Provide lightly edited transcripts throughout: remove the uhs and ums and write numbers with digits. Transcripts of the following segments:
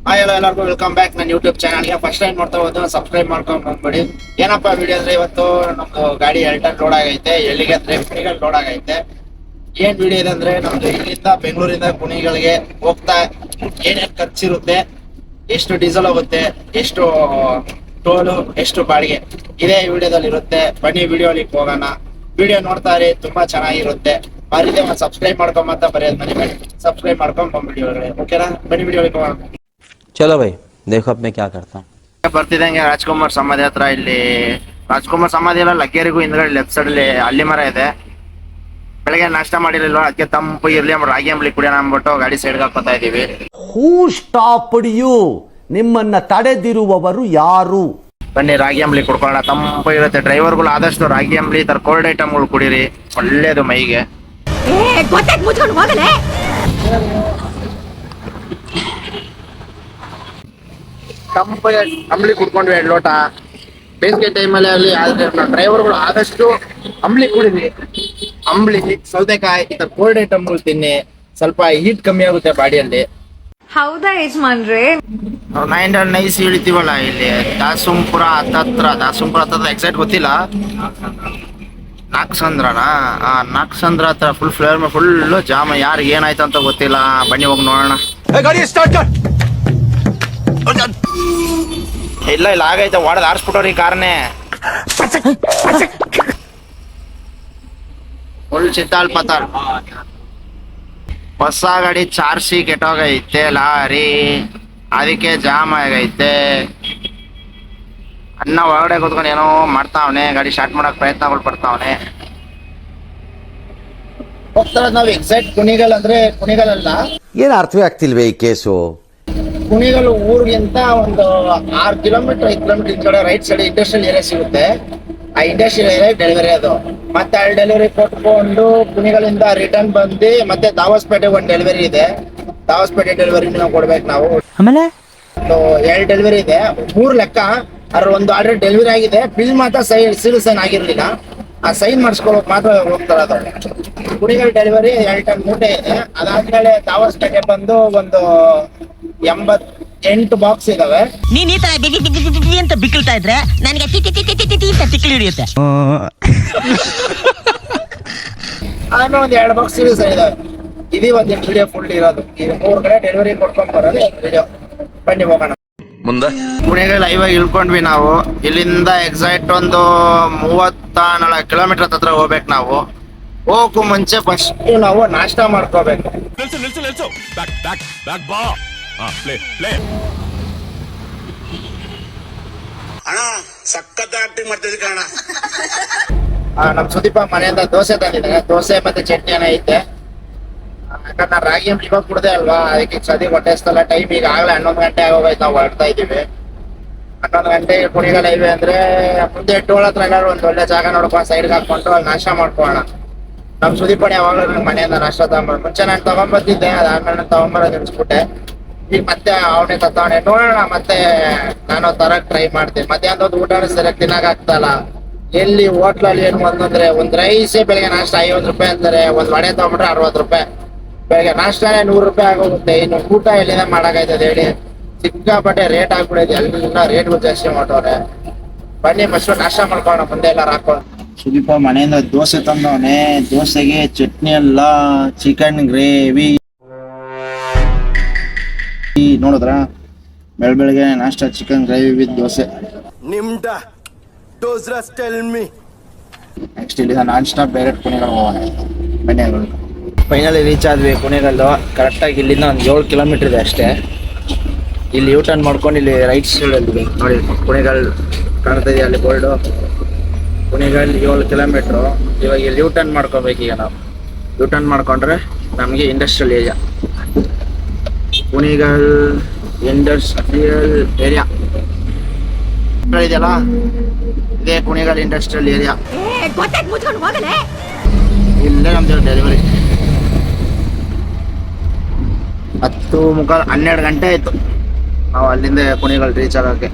Hi ಎಲ್ಲರಿಗೂ welcome back ನನ್ನ YouTube ಚಾನಲ್ಗೆ. ಫಸ್ಟ್ ಟೈಮ್ ನೋಡ್ತಾ ಹೋದ್ರೆ ಸಬ್ಸ್ಕ್ರೈಬ್ ಮಾಡ್ಕೊಂಡು ಬಂದ್ಬಿಡಿ. ಏನಪ್ಪಾ ವಿಡಿಯೋ ಅಂದ್ರೆ ಇವತ್ತು ನಮ್ದು ಗಾಡಿ ಎಲ್ಟನ್ ಲೋಡ್ ಆಗೈತೆ. ಎಲ್ಲಿಗೆ ಅಂದ್ರೆ ಕುಣಿಗಲ್ ಲೋಡ್ ಆಗೈತೆ. ಏನ್ ವಿಡಿಯೋ ಇದೆ ಅಂದ್ರೆ ನಮ್ದು ಇಲ್ಲಿಂದ ಬೆಂಗಳೂರಿಂದ ಕುಣಿಗಳಿಗೆ ಹೋಗ್ತಾ ಏನೇನ್ ಖರ್ಚಿರುತ್ತೆ, ಎಷ್ಟು ಡೀಸೆಲ್ ಹೋಗುತ್ತೆ, ಎಷ್ಟು ಟೋಲು, ಎಷ್ಟು ಬಾಡಿಗೆ, ಇದೇ ವಿಡಿಯೋದಲ್ಲಿ ಇರುತ್ತೆ. ಬನ್ನಿ ವಿಡಿಯೋಲಿ ಹೋಗೋಣ. ವಿಡಿಯೋ ನೋಡ್ತಾ ಇರಿ, ತುಂಬಾ ಚೆನ್ನಾಗಿರುತ್ತೆ. ಬರೀದೆ ಒಂದು ಸಬ್ಸ್ಕ್ರೈಬ್ ಮಾಡ್ಕೊಂಬಂತ ಬರೆಯೋದು ಮರಿಬೇಡಿ. ಸಬ್ಸ್ಕ್ರೈಬ್ ಮಾಡ್ಕೊಂಡ್ ಬಂದ್ಬಿಡಿ ಒಳಗಡೆ, ಓಕೆನಾ? ಬನ್ನಿ ವಿಡಿಯೋಲಿ ಹೋಗೋಣ. चलो भाई देखो अब मैं क्या करता हूँ. ಬರ್ತಿದ್ದಂಗೆ ರಾಜ್ಕುಮಾರ್ ಸಮಾಧಿ ಹತ್ರ, ಇಲ್ಲಿ ರಾಜ್ಕುಮಾರ್ ಸಮಾಧಿ ಎಲ್ಲ ಲಗ್ಗೇರಿಗೂ ಹಿಂದ್ಗಡೆ ಲೆಫ್ಟ್ ಸೈಡ್ ಅಲ್ಲಿ ಹಳ್ಳಿ ಮರ ಇದೆ. ಬೆಳಗ್ಗೆ ನಾಷ್ಟ ಮಾಡಿರಲಿಲ್ಲ, ಅದಕ್ಕೆ ತಂಪು ಇರ್ಲಿ ರಾಗಿ ಅಂಬ್ಲಿ ಕುಡಿಯೋಣ ಅಂದ್ಬಿಟ್ಟು ಗಾಡಿ ಸೈಡ್ಗೆ ಹಾಕೋತಾ ಇದೀವಿ. ಹೂ ಸ್ಟಾಪ್ಡ್ ಯು? ನಿಮ್ಮನ್ನ ತಡೆದಿರುವವರು ಯಾರು? ಬನ್ನಿ ರಾಗಿ ಅಂಬ್ಲಿ ಕುಡ್ಕೊಳ್ಳೋಣ, ತಂಪು ಇರುತ್ತೆ. ಡ್ರೈವರ್ಗಳು ಆದಷ್ಟು ರಾಗಿ ಅಂಬ್ಲಿ ತರ ಕೋಲ್ಡ್ ಐಟಮ್ಗಳು ಕುಡೀರಿ, ಒಳ್ಳೇದು ಮೈಗೆ. ತಂಪು ಅಂಬ್ಲಿ ಕುಡ್ಕೊಂಡ್ವಿ 2 ಲೋಟ. ಬೇಸಿಗೆ ಟೈಮಲ್ಲಿ ಅಲ್ಲಿ ಆದ್ರೆ ಡ್ರೈವರ್ಗಳು ಆದಷ್ಟು ಅಂಬ್ಲಿ ಕುಡಿರಿ. ಅಂಬ್ಲಿ, ಸೌತೆಕಾಯಿ, ಈ ತರ ಕೋಲ್ಡ್ ಐಟಮ್ಗಳು ತಿನ್ನಿ, ಸ್ವಲ್ಪ ಹೀಟ್ ಕಮ್ಮಿ ಆಗುತ್ತೆ ಬಾಡಿಯಲ್ಲಿ. ಹೌದಾ ಯಜಮಾನ್ರೆ? ನಾವು ನೈಸ್ ಇಳಿತೀವಲ್ಲ ಇಲ್ಲಿ ದಾಸುಂಪುರ ಹತ್ತತ್ರ ಎಕ್ಸಾಕ್ಟ್ ಗೊತ್ತಿಲ್ಲ. ನಾಕ್ಸಂದ್ರನಾ? ನಾಕ್ಸಂದ್ರ ಹತ್ರ ಫುಲ್ ಜಾಮ. ಯಾರಿಗೆ ಏನಾಯ್ತು ಅಂತ ಗೊತ್ತಿಲ್ಲ. ಬನ್ನಿ ಹೋಗಿ ನೋಡೋಣ. ಇಲ್ಲ ಆಗೈತೆ, ಹೊಡೆದ್ ಆರಿಸ್ಬಿಟ್ಟವ್ರಿ ಕಾರ್ನೇ. ಫುಲ್ ಚಿತ್ತಾಳ್ ಪತಾಳ್. ಹೊಸ ಗಾಡಿ ಚಾರ್ಸಿ ಕೆಟ್ಟೋಗೈತೆ ಲಾರಿ, ಅದಕ್ಕೆ ಜಾಮ್ ಆಗೈತೆ. ಅಣ್ಣ ಒಳಗಡೆ ಕೂತ್ಕೊಂಡು ಏನೋ ಮಾಡ್ತಾವನೆ, ಗಾಡಿ ಸ್ಟಾರ್ಟ್ ಮಾಡಕ್ ಪ್ರಯತ್ನಗಳು ಪಡ್ತಾವನೆ. ಹೋಗ್ತಾ ನಾವ್ ಎಕ್ಸಾಕ್ಟ್ ಕುಣಿಗಲ್ ಅಂದ್ರೆ ಕುಣಿಗಲ್ ಅಲ್ಲ, ಏನು ಅರ್ಥವೇ ಆಗ್ತಿಲ್ವೇ ಈ ಕೇಸು? ಕುಣಿಗಲ್ ಊರಿಗಿಂತ ಒಂದು 6 ಕಿಲೋಮೀಟರ್ 5 ಕಿಲೋಮೀಟರ್ ಈ ಕಡೆ ರೈಟ್ ಸೈಡ್ ಇಂಡಸ್ಟ್ರಿಯಲ್ ಏರಿಯಾ ಸಿಗುತ್ತೆ. ಆ ಇಂಡಸ್ಟ್ರಿಯಲ್ ಏರಿಯಾ ಡೆಲಿವರಿ ಅದು. ಮತ್ತೆ ಅಲ್ಲಿ ಡೆಲಿವರಿ ಕೊಟ್ಕೊಂಡು ಕುಣಿಗಲಿಂದ ರಿಟರ್ನ್ ಬಂದು ಮತ್ತೆ ದಾವಸ್ಪೇಟೆ ಒಂದು ಡೆಲಿವರಿ ಇದೆ. ದಾವಸ್ಪೇಟೆ ಡೆಲಿವರಿ ನಾವು ಕೊಡ್ಬೇಕು ನಾವು. ಆಮೇಲೆ 2 ಡೆಲಿವರಿ ಇದೆ, 3 ಲೆಕ್ಕ. ಅದ್ರ ಒಂದು ಆಲ್ರೆಡಿ ಡೆಲಿವರಿ ಆಗಿದೆ, ಬಿಲ್ ಮಾತ್ರ ಸೀಲ್ ಸೈನ್ ಆಗಿರ್ಲಿಲ್ಲ. ಆ ಸೈನ್ ಮಾಡಿಸ್ಕೊಳ್ಳೋಕೆ ಮಾತ್ರ ಹೋಗ್ತಾರೆ. ಅದು ಕುಣಿಗಲ್ ಡೆಲಿವರಿ 2 ಟನ್ ಮೂಟೆ ಇದೆ. ಅದಾದ್ಮೇಲೆ ದಾವಸ್ಪೇಟೆ ಬಂದು ಒಂದು 88 ಬಾಕ್ಸ್ ಇದಾವೆ. ನೀನ್ ಈ ತರ ಅಂತ ಬಿಕ್ಕಳ್ತಾ ಇದ್ರೆ ನನಗೆ ತಿಕ್ಕಿ ಹಿಡಿಯುತ್ತೆ. ಆಮೇಲೆ ಒಂದು 2 ಬಾಕ್ಸ್ ಸೀರೀಸ್ ಇದಾವೆ. ಇದೀ ಒಂದು ವಿಡಿಯೋ ಫುಲ್ ಇರೋದು. ಈಗ 3 ಕಡೆ ಡೆಲಿವರಿ ಕೊಡ್ಕೊಂಡ್ ಬರೋದು ವಿಡಿಯೋ. ಬನ್ನಿ ಹೋಗೋಣ. ಮುಂದೆ ಕುಣಿಗಲ್ ಹೈವೇ ಇಳ್ಕೊಂಡ್ವಿ ನಾವು. ಇಲ್ಲಿಂದ ಎಕ್ಸಾಕ್ಟ್ ಒಂದು 34 ಕಿಲೋಮೀಟರ್ ಹತ್ರ ಹೋಗ್ಬೇಕು ನಾವು. ಹೋಗಕ್ಕೂ ಮುಂಚೆ ಫಸ್ಟ್ ನಾವು ನಾಷ್ಟ ಮಾಡ್ಕೋಬೇಕು. ನಮ್ ಸುದೀಪ ಮನೆಯಿಂದ ದೋಸೆ ತಂದಿದ್ದಾರೆ. ದೋಸೆ ಮತ್ತೆ ಚಟ್ನಿ ಐತೆ. ಯಾಕಂದ್ರೆ ನಾನು ರಾಗಿ ಅಂಬ್ಲಿ ಇವಾಗ ಕುಡ್ದೆ ಅಲ್ವಾ, ಅದಕ್ಕೆ ಸದಿ ಹೊಟ್ಟೆಸ್ತಲ್ಲ. ಟೈಮ್ ಈಗ ಆಗ್ಲೇ 11 ಗಂಟೆ ಆಗೋಗೈತೆ. ನಾವು ಹೊರಡ್ತಾ ಇದೀವಿ. 11 ಗಂಟೆ ಕುಣಿಗಲ್ ಹೈವೇ ಅಂದ್ರೆ ಮುಂದೆ ಟೋಲ್ ಹತ್ರ ಎಲ್ಲಾರು ಒಂದು ಒಳ್ಳೆ ಜಾಗ ನೋಡ್ಕೊಂಡು ಸೈಡ್ಗೆ ಹಾಕೊಂಡು ಅಲ್ಲಿ ನಾಷ್ಟ ಮಾಡ್ಕೊಳ್ಳೋಣ. ನಮ್ ಸುದೀಪಣಿ ಯಾವಾಗಲೂ ನಂಗೆ ಮನೆಯಿಂದ ನಾಷ್ಟ ತಗೊಂಬರ್. ಮುಂಚೆ ನಾನು ತಗೊಂಬರ್ತಿದ್ದೆ, ಅದಾದ್ಮೇಲೆ ನಾನು ತಗೊಂಬರೋದು ನಿಲ್ಸ್ಬಿಟ್ಟೆ. ಈಗ ಮತ್ತೆ ಅವನೇ ತತ್ತವಣೆ. ನೋಡೋಣ, ಮತ್ತೆ ನಾನು ತರಕ್ ಟ್ರೈ ಮಾಡ್ತೀನಿ. ಮಧ್ಯಾಹ್ನದ ಊಟ ಸರಿಯಾಗಿ ತಿನ್ನಕ್ ಆಗ್ತಲ್ಲ. ಎಲ್ಲಿ ಹೋಟ್ಲಲ್ಲಿ ಏನು ಅಂತಂದ್ರೆ ಒಂದ್ ರೈಸೇ ಬೆಳಗ್ಗೆ ನಾಷ್ಟ 50 ರೂಪಾಯಿ ಅಂತಾರೆ. ಒಂದ್ ವಡೆ ತಗೊಂಡ್ರೆ 60 ರೂಪಾಯಿ. ಬೆಳಗ್ಗೆ ನಾಷ್ಟನೇ 100 ರೂಪಾಯಿ ಆಗೋಗುತ್ತೆ. ಇನ್ನು ಊಟ ಎಲ್ಲಿಂದ ಮಾಡಾಕೈತದೆ ಹೇಳಿ? ಸಿಕ್ಕಾಪಟ್ಟೆ ರೇಟ್ ಆಗ್ಬಿಡೈತೆ. ಎಲ್ಲ ರೇಟ್ಗಳು ಜಾಸ್ತಿ ಮಾಡೋರೆ. ಬನ್ನಿ ಫಸ್ಟ್ ನಾಷ್ಟ ಮಾಡ್ಕೊಳ್ಳೋಣ ಮುಂದೆ ಎಲ್ಲಾರು ಹಾಕೊಂಡು. ಸುದೀಪ ಮನೆಯಿಂದ ದೋಸೆ ತಂದವನೆ. ದೋಸೆಗೆ ಚಟ್ನಿ ಎಲ್ಲ ಚಿಕನ್ ಗ್ರೇವಿ. ನೋಡಿದ್ರ ಬೆಳಗ್ಗೆ ನಾಷ್ಟ chicken gravy with dosa. Next ಇಲ್ಲಿ ನಾನ್ ಸ್ಟಾಪ್ ಡೈರೆಕ್ಟ್ ಕುಣಿಗಲ್ ಹೋಗೋಣ. ಬನ್ನಿ ಫೈನಲಿ ರೀಚ್ ಆದ್ವಿ ಕುಣಿಗಲ್ಲು. ಕರೆಕ್ಟಾಗಿ ಇಲ್ಲಿಂದ ಒಂದು 7 ಕಿಲೋಮೀಟರ್ ಇದೆ ಅಷ್ಟೇ. ಇಲ್ಲಿ ಯೂ ಟರ್ನ್ ಮಾಡ್ಕೊಂಡು ಇಲ್ಲಿ ರೈಟ್ ಸೈಡಲ್ಲಿ ನೋಡಿ ಕುಣಿಗಲ್ ಕಾಣ್ತಾ ಇದೆಯಾ ಅಲ್ಲಿ ಬೋರ್ಡು. ಕುಣಿಗಲ್ 7 ಕಿಲೋಮೀಟ್ರು. ಇವಾಗ ಇಲ್ಲಿ ಯೂ ಟರ್ನ್ ಮಾಡ್ಕೋಬೇಕು. ಈಗ ನಾವು ಯೂ ಟರ್ನ್ ಮಾಡ್ಕೊಂಡ್ರೆ ನಮಗೆ industrial area, Kunigal industrial area ಇದೆಯಲ್ಲ, ಇದೇ ಕುಣಿಗಲ್ ಇಂಡಸ್ಟ್ರಿಯಲ್ ಏರಿಯಾ. ಇಲ್ಲೇ ನಮ್ದು ಡೆಲಿವರಿ. 12 ಗಂಟೆ ಆಯ್ತು ನಾವು ಅಲ್ಲಿಂದ ಕುಣಿಗಲ್ ರೀಚ್ ಆಗೋಕ್ಕೆ.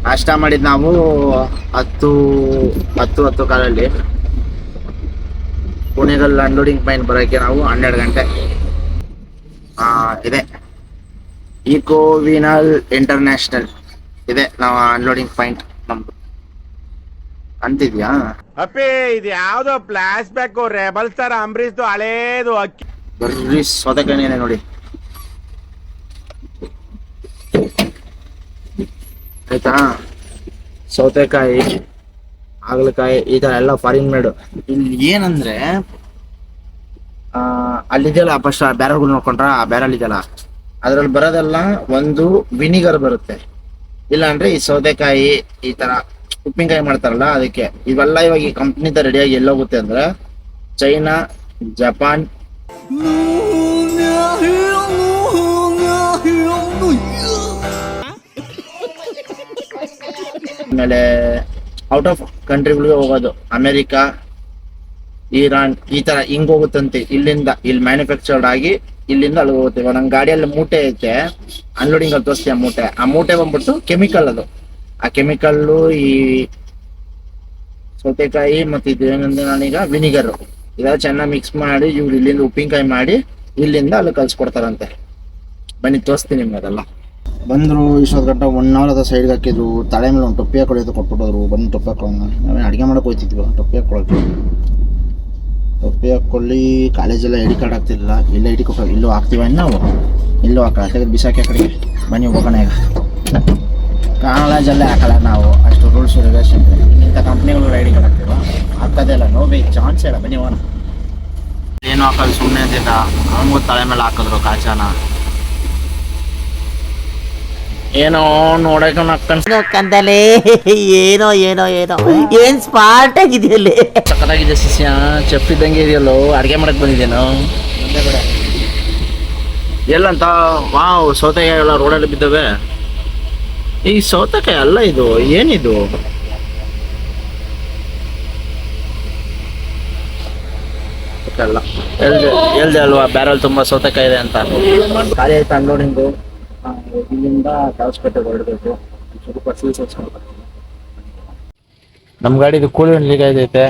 ನಾಷ್ಟ ಮಾಡಿದ್ದು ನಾವು 10 ಕಾಲಲ್ಲಿ. ಕುಣಿಗಲ್ ಅನ್ಲೋಡಿಂಗ್ ಪಾಯಿಂಟ್ ಬರೋಕ್ಕೆ ನಾವು 12 ಗಂಟೆ ಇದೆ. ಇಕೋವಿನಲ್ ಇಂಟರ್ನ್ಯಾಷನಲ್ ಇದೆ ನಾವು ಅನ್ಲೋಡಿಂಗ್ ಪಾಯಿಂಟ್ ನಮ್ದು ಅಂತಿದ್ಯಾ. ಅಪ್ಪಿ ಇದು ಯಾವ್ದೋ flash back rebel star Ambareesh ಹಳೇದು ಅಕ್ಕಿ ಬರ್ರಿ ಸೌತೆಕಾಯಿ ನೋಡಿ ಆಯ್ತಾ. ಸೌತೆಕಾಯಿ, ಹಾಗಲಕಾಯಿ ಈ ತರ ಎಲ್ಲ ಫಾರಿನ್ ಮೇಡ್. ಇಲ್ಲಿ ಏನಂದ್ರೆ ಅಲ್ಲಿದೆಯಲ್ಲ ಫಸ್ಟ್ ಬ್ಯಾರಲ್ಗಳು ನೋಡ್ಕೊಂಡ್ರ, ಆ ಬ್ಯಾರಲ್ ಇದೆಯಲ್ಲ ಅದ್ರಲ್ಲಿ ಬರೋದೆಲ್ಲ ಒಂದು ವಿನಿಗರ್ ಬರುತ್ತೆ, ಇಲ್ಲ ಅಂದ್ರೆ ಈ ಸೌತೆಕಾಯಿ ಈ ತರ ಉಪ್ಪಿನಕಾಯಿ ಮಾಡ್ತಾರಲ್ಲ ಅದಕ್ಕೆ. ಇವೆಲ್ಲ ಇವಾಗ ಈ ಕಂಪ್ನಿದ ರೆಡಿಯಾಗಿ ಎಲ್ಲೋಗುತ್ತೆ ಅಂದ್ರೆ ಚೈನಾ, ಜಪಾನ್, ಆಮೇಲೆ ಔಟ್ ಆಫ್ ಕಂಟ್ರಿಗಳಿಗೆ ಹೋಗೋದು, ಅಮೆರಿಕ, ಇರಾನ್ ಈ ತರ ಹಿಂಗ್ ಹೋಗುತ್ತಂತೆ. ಇಲ್ಲಿಂದ ಇಲ್ಲಿ ಮ್ಯಾನುಫ್ಯಾಕ್ಚರ್ಡ್ ಆಗಿ ಇಲ್ಲಿಂದ ಅಲ್ಲಿಗೆ ಹೋಗುತ್ತೆ. ಇವಾಗ ನಂಗೆ ಗಾಡಿಯಲ್ಲಿ ಮೂಟೆ ಐತೆ, ಅನ್ಲೋಡಿಂಗ್ ಅಲ್ಲಿ ತೋರಿಸ್ತೀವಿ. ಆ ಮೂಟೆ ಬಂದ್ಬಿಟ್ಟು ಕೆಮಿಕಲ್, ಅದು ಆ ಕೆಮಿಕಲ್ಲು ಈ ಸೌತೆಕಾಯಿ ಮತ್ತೆ ಇದು ಏನಂದ್ರೆ ನಾನೀಗ ವಿನಿಗರ್ ಇದೆಲ್ಲ ಚೆನ್ನಾಗಿ ಮಿಕ್ಸ್ ಮಾಡಿ ಇವ್ರು ಇಲ್ಲಿಂದ ಉಪ್ಪಿನಕಾಯಿ ಮಾಡಿ ಇಲ್ಲಿಂದ ಅಲ್ಲಿ ಕಲ್ಸ್ಕೊಡ್ತಾರಂತೆ. ಬನ್ನಿ ತೋರಿಸ್ತೀನಿ ನಿಮ್ಗೆ ಅದೆಲ್ಲ. ಬಂದರು ಇಷ್ಟೊತ್ತು ಗಂಟೆ 1 ಅವರ್ ಅದ ಸೈಡ್ಗೆ ಹಾಕಿದ್ರು. ತಲೆ ಮೇಲೆ ಒಂದು ಟೊಪ್ಪಿ ಹಾಕೊಳ್ಳೋದು ಕೊಟ್ಬಿಟ್ಟೋದ್ರು. ಬಂದು ಟೊಪ್ಪಿ ಹಾಕೊಳ್ಳೋಣ, ನಾವೇನು ಅಡುಗೆ ಮಾಡೋಕೆ ಹೋಗ್ತಿದ್ವಿ. ಟೊಪ್ಪಿ ಹಾಕೊಳ್ಳೋದು, ಟೊಪ್ಪಿ ಹಾಕೊಳ್ಳಿ. ಕಾಲೇಜೆಲ್ಲ ಐಡಿ ಕಾರ್ಡ್ ಆಗ್ತಿಲ್ಲ, ಇಲ್ಲ ಐಡಿ ಕೊಟ್ಟು ಇಲ್ಲೂ ಹಾಕ್ತೀವಿ ನಾವು, ಇಲ್ಲೂ ಹಾಕಲ್ಲ, ತೆಗೆದು ಬಿಸಾಕಿ ಕಡೆಗೆ. ಬನ್ನಿ ಹೋಗೋಣ ಈಗ. ಕಾಲೇಜಲ್ಲೇ ಹಾಕಲ್ಲ ನಾವು, ಅಷ್ಟು ರೂಲ್ಸ್ ರೆಗ್ಯುಲೇಷನ್. ಇಂಥ ಕಂಪ್ನಿಗಳು ಐಡಿ ಕಾರ್ಡ್ ಹಾಕ್ತೀವ, ಹಾಕೋದೇ ಇಲ್ಲ, ನೋ ಬೈ ಚಾನ್ಸ್ ಇಲ್ಲ. ಬನ್ನಿ ಹೋಗೋಣ. ಏನು ಹಾಕೋದು ಸುಮ್ಮನೆ ಅಂತಿದ್ದ, ಅವನಿಗೂ ತಲೆ ಮೇಲೆ ಹಾಕಿದ್ರು ಕಾಚಾನ. ಏನೋ ನೋಡಕ್ಕೆ ಕಂದಲೆ ಏನೋ ಏನೋ ಏನೋ ಏನ್ ಸ್ಮಾರ್ಟ್ ಆಗಿದೆಯಲ್ಲಿ. ಸಕ್ಕತ್ತಾಗಿದೆ ಶಿಷ್ಯ, ಚೆಫ್ ಇದ್ದಂಗೆ ಇದೆಯಲ್ಲೋ. ಅಡುಗೆ ಮಾಡಕ್ ಬಂದಿದ್ದೇನೋ ಎಲ್ಲಂತ. ವಾವ್, ಸೌತೆಕಾಯಿ ಎಲ್ಲ ರೋಡಲ್ಲಿ ಬಿದ್ದವೆ. ಈ ಸೌತೆಕಾಯಿ ಅಲ್ಲ ಇದು, ಏನಿದು? ಅಲ್ಲ ಹೇಳ್ದೆ ಅಲ್ವಾ ಬ್ಯಾರಲ್ ತುಂಬಾ ಸೌತೆಕಾಯಿ ಇದೆ ಅಂತ. ಖಾಲಿ ಆಯ್ತು ಅನ್ಲೋಡಿಂಗು. ಇಲ್ಲಿಂದ ಕಾವಸ್ಪೇಟೆಗೆ ಹೊರಡಬೇಕು. ಸ್ವಲ್ಪ ಫೀಲ್ಸ್ ನಮ್ಮ ಗಾಡಿದು ಕೂಲಿಂಗ್ ಲೀಕ್ ಐತೆ.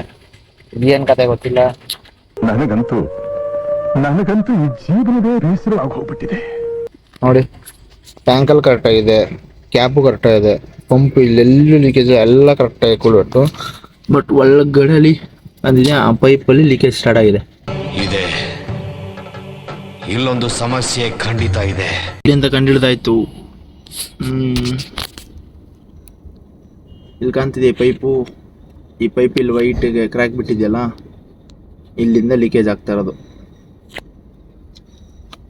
ಇದೇನ್ ಕತೆ ಗೊತ್ತಿಲ್ಲ ನನಗಂತೂ ಈ ಜೀವನವೇ ಬೇಸರ ಆಗೋಗ್ಬಿಟ್ಟಿದೆ ನೋಡಿ. ಟ್ಯಾಂಕಲ್ ಕರೆಕ್ಟ್ ಆಗಿದೆ, ಕ್ಯಾಪು ಕರೆಕ್ಟ್ ಆಗಿದೆ, ಪಂಪ್ ಇಲ್ಲೆಲ್ಲೂ ಲೀಕೇಜ್ ಎಲ್ಲ ಕರೆಕ್ಟ್ ಆಗಿ ಕೂಲ್ಬಿಟ್ಟು. ಬಟ್ ಒಳಗಡೆಯಲ್ಲಿ ಅಂದಿದೆ ಆ ಪೈಪಲ್ಲಿ ಲೀಕೇಜ್ ಸ್ಟಾರ್ಟ್ ಆಗಿದೆ. ಇದೆ, ಇಲ್ಲೊಂದು ಸಮಸ್ಯೆ ಖಂಡಿತ ಇದೆ. ಇಲ್ಲಿಂದ ಕಂಡಿಡ್ದಾಯ್ತು. ಇಲ್ಲಿ ಕಾಣ್ತಿದೆ ಪೈಪು. ಈ ಪೈಪ್ ಇಲ್ಲಿ ವೈಟ್ಗೆ ಕ್ರ್ಯಾಕ್ ಬಿಟ್ಟಿದೆಯಲ್ಲ, ಇಲ್ಲಿಂದ ಲೀಕೇಜ್ ಆಗ್ತಾ ಇರೋದು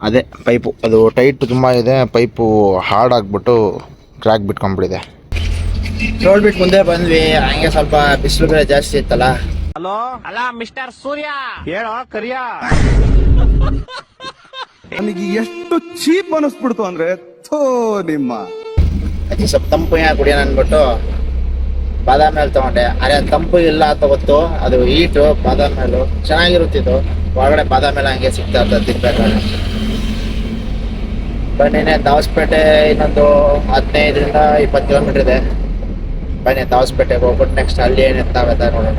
ಅದೇ ಪೈಪು. ಅದು ಟೈಟ್ ತುಂಬ ಇದೆ, ಪೈಪು ಹಾರ್ಡ್ ಆಗ್ಬಿಟ್ಟು ಕ್ರ್ಯಾಕ್ ಬಿಟ್ಕೊಂಡ್ಬಿಟ್ಟಿದೆ. ನೋಡ್ಬಿಟ್ಟು ಮುಂದೆ ಬಂದ್ವಿ. ಹಂಗೆ ಸ್ವಲ್ಪ ಬಿಸಿಲು ಬೇರೆ ಜಾಸ್ತಿ ಇತ್ತಲ್ಲ. ಹಲೋ ಅಲ್ಲ ಮಿಸ್ಟರ್ ಸೂರ್ಯ ಹೇಳೋ ಕರಿಯ. ನನಗೆ ಎಷ್ಟು ಚೀಪ್ ಅನಿಸ್ಬಿಡ್ತು ಅಂದ್ರೆ ಥೋ ನಿಮ್ಮ ಅತಿ ಸ್ವಲ್ಪ ತಂಪು ಕುಡಿಯೋಣ ಅಂದ್ಬಿಟ್ಟು ಬಾದಾಮಿ ಹಾಲು ತಗೊಂಡೆ. ಅರೆ ತಂಪು ಇಲ್ಲ ತಗೋತು, ಅದು ಹೀಟು. ಬಾದಾಮಿ ಹಾಲು ಚೆನ್ನಾಗಿರುತ್ತಿದ್ದು, ಒಳಗಡೆ ಬಾದಾಮಿ ಹಾಲು ಹಂಗೆ ಸಿಗ್ತಾ ಇರ್ತದೆ ತಿನ್ಬೇಕಾದ್ರೆ. ಬನ್ನಿನೇ ದಾವಸ್ಪೇಟೆ ಇನ್ನೊಂದು 15-20 ಕಿಲೋಮೀಟರ್ ಇದೆ. ಬನ್ನಿ ದಾವಸ್ಪೇಟೆಗೆ ಹೋಗ್ಬಿಟ್ಟು ನೆಕ್ಸ್ಟ್ ಅಲ್ಲಿ ಏನಿರ್ತಾವೆ ನೋಡೋಣ.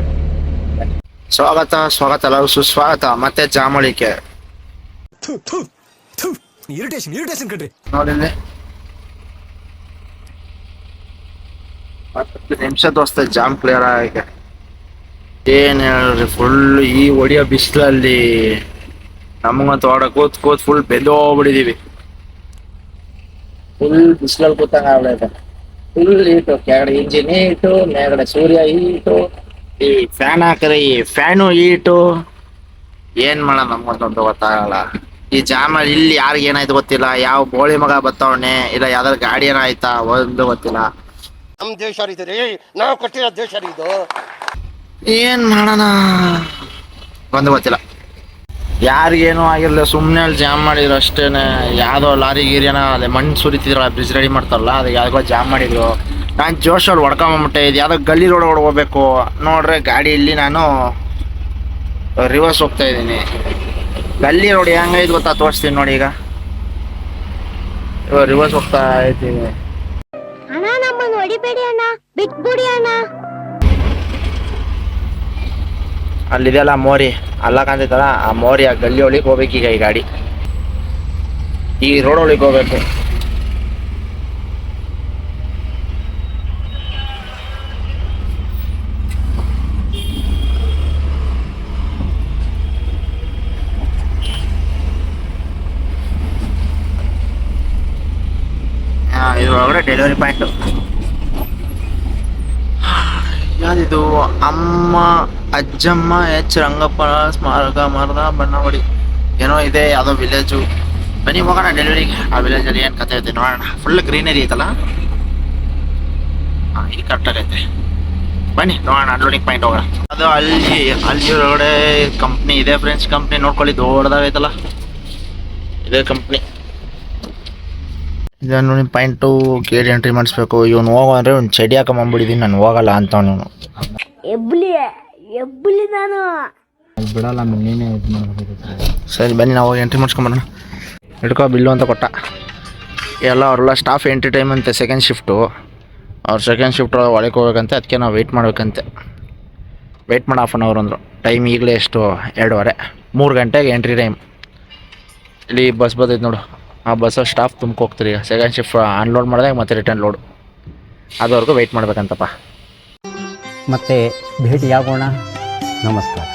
ಸ್ವಾಗತ ಎಲ್ಲರೂ ಸುಸ್ವಾಗತ. ಮತ್ತೆ ಜಾಮಳಿಕೆ ನೋಡಿ, 10 ನಿಮಿಷ ದೋಸ್ತ ಜಾಮ್ ಕ್ಲಿಯರ್ ಆಗಿ. ಏನ್ ಹೇಳ್ರಿ, ಫುಲ್ ಈ ಒಡಿಯೋ ಬಿಸಿಲಲ್ಲಿ ನಮಗಂತೂ ಹೊಡ ಕೂತ್ ಫುಲ್ ಬೆಂದೋಗ್ಬಿಟ್ಟಿದೀವಿ. ಫುಲ್ ಬಿಸಿಲಲ್ಲಿ ಕೂತಂಗ ಆಗ್ಬಿಡೈತೆ. ಫುಲ್ ಹೀಟು, ಕೆಳಗಡೆ ಇಂಜಿನ್ ಹೀಟು, ಮೇಲ್ಗಡೆ ಸೂರ್ಯ ಹೀಟು, ಈ ಫ್ಯಾನ್ ಹಾಕ್ರೆ ಈ ಫ್ಯಾನು ಹೀಟು. ಏನ್ ಮಾಡೋಣ ನಮ್ಗಂತೂ ಗೊತ್ತಾಗಲ್ಲ. ಈ ಜಾಮಲ್ಲಿ ಇಲ್ಲಿ ಯಾರಿಗೆ ಏನಾಯ್ತು ಗೊತ್ತಿಲ್ಲ. ಯಾವ ಬೋಳಿ ಮಗ ಬತ್ತವಣೆ, ಇಲ್ಲ ಯಾವ್ದಾದ್ರು ಗಾಡಿ ಏನಾಯ್ತಾ ಒಂದು ಗೊತ್ತಿಲ್ಲ. ನಮ್ ದೇಶ ರೀ, ನಾವು ಕಟ್ಟಿರೋ ದೇಶ ಇದು. ಏನ್ ಮಾಡೋಣ ಒಂದು ಗೊತ್ತಿಲ್ಲ. ಯಾರಿಗೇನು ಆಗಿರ್ಲಿಲ್ಲ, ಸುಮ್ಮನೆ ಅಲ್ಲಿ ಜಾಮ್ ಮಾಡಿದ್ರು ಅಷ್ಟೇನೆ. ಯಾವುದೋ ಲಾರಿ ಗೀರಿಯನ ಅದೇ ಮಣ್ಣು ಸುರಿತಿದ್ರಲ್ಲ, ಬ್ರಿಡ್ಜ್ ರೆಡಿ ಮಾಡ್ತಾರಲ್ಲ, ಅದಕ್ಕೆ ಯಾರಿಗೋ ಜಾಮ್ ಮಾಡಿದ್ರು. ನಾನು ಜೋಶಲ್ಲಿ ಹೊಡ್ಕೊಂಬಿಟ್ಟೆ. ಇದು ಯಾವುದೋ ಗಲ್ಲಿ ರೋಡ್ ಹೋಗ್ಬೇಕು ನೋಡ್ರೆ ಗಾಡಿ ಇಲ್ಲಿ ನಾನು ರಿವರ್ಸ್ ಹೋಗ್ತಾ ಇದ್ದೀನಿ. ಗಲ್ಲಿ ರೋಡ್ ಹೆಂಗೈದು ಗೊತ್ತಾ, ತೋರಿಸ್ತೀನಿ ನೋಡಿ. ಈಗ ಇವಾಗ ರಿವರ್ಸ್ ಹೋಗ್ತಾ ಇದ್ದೀನಿ. ಅಣ್ಣ ನಮ್ಮನ್ನು ಹೊಡಿಬೇಡಿ ಅಣ್ಣ, ಬಿಟ್ಬಿಡಿ ಅಣ್ಣ. ಅಲ್ಲಿದೆಯಲ್ಲ ಮೋರಿ, ಅಲ್ಲ ಕಾಣ್ತೈತಲ್ಲ ಆ ಮೋರಿ, ಆ ಗಲ್ಲಿ ಒಳಗೆ ಹೋಗ್ಬೇಕು. ಈಗ ಈ ಗಾಡಿ ಈ ರೋಡ್ ಒಳಗೆ ಹೋಗ್ಬೇಕು. ಇದ್ರೊಳಗಡೆ ಡೆಲಿವರಿ ಪಾಯಿಂಟು. ಯಾವ್ದಿದು? ಅಮ್ಮ ಅಜ್ಜಮ್ಮ ಎಚ್ ರಂಗಪ್ಪ ಸ್ಮಾರಕ ಮರದ ಬಣ್ಣವಾಡಿ ಏನೋ ಇದೆ, ಯಾವುದೋ ವಿಲೇಜು. ಬನ್ನಿ ಹೋಗೋಣ ಡೆಲಿವರಿಗೆ. ಆ ವಿಲೇಜಲ್ಲಿ ಏನು ಕತೆ ಐತೆ ನೋಡೋಣ. ಫುಲ್ ಗ್ರೀನರಿ ಐತಲ್ಲ. ಹಾಂ, ಈಗ ಕರೆಕ್ಟಾಗೈತೆ. ಬನ್ನಿ ನೋಡೋಣ ಅನ್ಲೋಡಿಂಗ್ ಪಾಯಿಂಟ್ ಹೋಗೋಣ. ಅದು ಅಲ್ಲಿ ಒಳಗಡೆ ಕಂಪ್ನಿ ಇದೆ ಫ್ರೆಂಡ್ಸ್. ಕಂಪ್ನಿ ನೋಡ್ಕೊಳ್ಳಿ, ದೊಡ್ಡದಾಗೈತಲ್ಲ ಇದೇ ಕಂಪ್ನಿ. ಇದು ಅನ್ಲೋಡಿಂಗ್ ಪಾಯಿಂಟು. ಗೇಟ್ ಎಂಟ್ರಿ ಮಾಡಿಸ್ಬೇಕು. ಇವನು ಹೋಗೋ ಅಂದರೆ ಒಂದು ಚಡಿ ಹಾಕೊಂಬಂದ್ಬಿಟ್ಟಿದ್ದೀನಿ, ನಾನು ಹೋಗಲ್ಲ ಅಂತ ಅವನು. ನಾನು ಬಿಡಲ್ಲ, ನೀನೇ ಇದು ಮಾಡಬೇಕು. ಸರಿ ಬನ್ನಿ ನಾವು ಎಂಟ್ರಿ ಮಾಡಿಸ್ಕೊಂಬರೋಣ. ಹಿಡ್ಕೊ ಬಿಲ್ಲು ಅಂತ ಕೊಟ್ಟ. ಅವರೆಲ್ಲ ಸ್ಟಾಫ್ ಎಂಟ್ರಿ ಟೈಮ್ ಅಂತೆ ಸೆಕೆಂಡ್ ಶಿಫ್ಟು. ಅವ್ರು ಸೆಕೆಂಡ್ ಶಿಫ್ಟ್ ಒಳಗೆ ಹೋಗ್ಬೇಕಂತೆ, ಅದಕ್ಕೆ ನಾವು ವೆಯ್ಟ್ ಮಾಡಬೇಕಂತೆ. ವೆಯ್ಟ್ ಮಾಡಿ ಹಾಫ್ ಆನ್ ಅವರ್ ಅಂದರು. ಟೈಮ್ ಈಗಲೇ ಎಷ್ಟು? 2:30. 3 ಗಂಟೆಗೆ ಎಂಟ್ರಿ ಟೈಮ್. ಇಲ್ಲಿ ಬಸ್ ಬರ್ತೈತೆ ನೋಡು, ಆ ಬಸ್ಸಲ್ಲಿ ಸ್ಟಾಫ್ ತುಂಬ್ಕೋಗ್ತೀರಿ. ಈಗ ಸೆಕೆಂಡ್ ಶಿಫ್ಟ್ ಅನ್ಲೋಡ್ ಮಾಡಿದಾಗ ಮತ್ತೆ ರಿಟರ್ನ್ ಲೋಡು. ಅದುವರೆಗೂ ವೆಯ್ಟ್ ಮಾಡಬೇಕಂತಪ್ಪ. ಮತ್ತೆ ಭೇಟಿಯಾಗೋಣ. ನಮಸ್ಕಾರ.